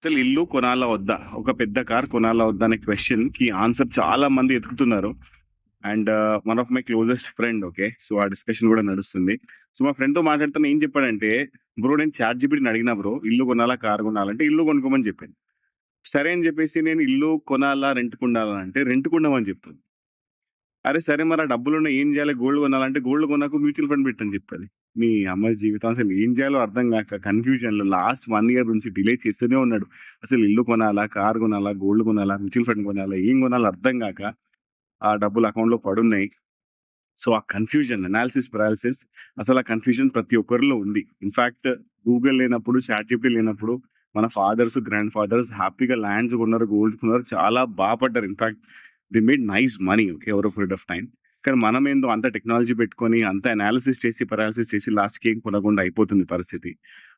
అసలు ఇల్లు కొనాలా వద్దా? ఒక పెద్ద కార్ కొనాలా వద్దా? అనే క్వెషన్‌కి ఆన్సర్ చాలా మంది ఎతుకుతున్నారు. And one of my closest friend okay. So, ఆ డిస్కషన్ గూడా నడుస్తుంది. సో, మా ఫ్రెండ్‌తో మాట్లాడుతున్న ఏం చెప్పాడంటే, "బ్రో నేను చాట్‌జీపీటీని అడిగినా బ్రో ఇల్లు కొనాలా? కార్ కొనాలా?" అంటే ఇల్లు కొనుక్కోమని చెప్పింది. సరే అని చెప్పేసి నేను ఇల్లు కొనాలా? రెంట్‌కుండాలా? అంటే రెంట్‌కుండమని చెప్తుంది. అరే! సరే మరి ఆ డబ్బులున్నాయి ఏం చేయాలి? గోల్డ్ కొనాలంటే గోల్డ్ కొనకు మ్యూచువల్ ఫండ్ పెట్టని చెప్తది. మీ అమ్మాయి జీవితం అసలు ఏం చేయాలో అర్థం గాక కన్‌ఫ్యూజన్‌లో లాస్ట్ 1 ఇయర్ నుంచి డిలే చేస్తూనే ఉన్నాడు. అసలు ఇల్లు కొనాలా? కార్ కొనాలా? గోల్డ్ కొనాలా? మ్యూచువల్ ఫండ్ కొనాలా? ఏం కొనాలో అర్థం గాక ఆ డబ్బులు అకౌంట్‌లో పడున్నాయి. సో, ఆ కన్‌ఫ్యూజన్ అనాలిసిస్ పారాలిసిస్ అసలు ఆ కన్‌ఫ్యూజన్ ప్రతి ఒక్కరిలో ఉంది. ఇన్‌ఫాక్ట్ గూగుల్ లేనప్పుడు, చాట్‌జీపీటీ లేనప్పుడు మన ఫాదర్స్, గ్రాండ్ ఫాదర్స్ హ్యాపీగా ల్యాండ్స్ కొన్నారు, గోల్డ్ కొన్నారు. చాలా పడ్డారు. In fact they made nice money okay. Over a period of time. కానీ మనమేందో అంత టెక్నాలజీ పెట్టుకొని, అంత అనాలిసిస్ చేసి, పారాలిసిస్ చేసి లాస్ట్‌కి ఏం కొనకుండా అయిపోతుంది పరిస్థితి.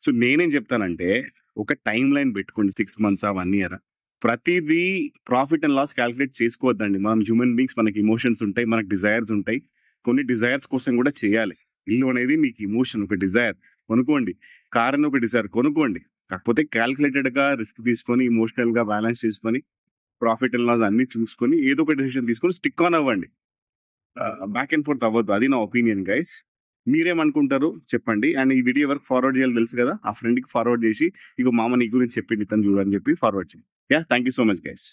సో, నేనేం చెప్తానంటే ఒక టైమ్ లైన్ పెట్టుకోండి. 6 మంత్సా? 1 ఇయరా? ప్రతీదీ ప్రాఫిట్ అండ్ లాస్ కాలిక్యులేట్ చేసుకోవద్దండి. మనం హ్యూమన్ బీయింగ్స్ మనకి ఎమోషన్స్ ఉంటాయి. మనకు డిజైర్స్ ఉంటాయి. కొన్ని డిజైర్స్ కోసం కూడా చేయాలి. ఇల్లు అనేది మీకు ఎమోషన్, ఒక డిజైర్ కొనుక్కోండి. కార్ అని ఒక డిజైర్ కొనుక్కోండి. కాకపోతే కాలిక్యులేటెడ్‌గా రిస్క్ తీసుకొని, ఎమోషనల్‌గా బ్యాలెన్స్ చేసుకొని, ప్రాఫిట్ అండ్ లాస్ అన్నీ చూసుకొని, ఏదో ఒక డెసిషన్ తీసుకొని స్టిక్ ఆన్ అవ్వండి. బ్యాక్ అండ్ ఫోర్త్ అవ్వద్దు. అది నా ఒపీనియన్ గైస్. మీరేమనుకుంటారు చెప్పండి. అండ్ ఈ వీడియో ఎవరికి ఫార్వర్డ్ చేయాలో తెలుసు కదా! ఆ ఫ్రెండ్‌కి ఫార్వర్డ్ చేసి, ఇగో మామ నీ గురించి చెప్పిండు ఇతను చూడు అని చెప్పి ఫార్వర్డ్ చేయండి. Yeah! Thank you so much guys.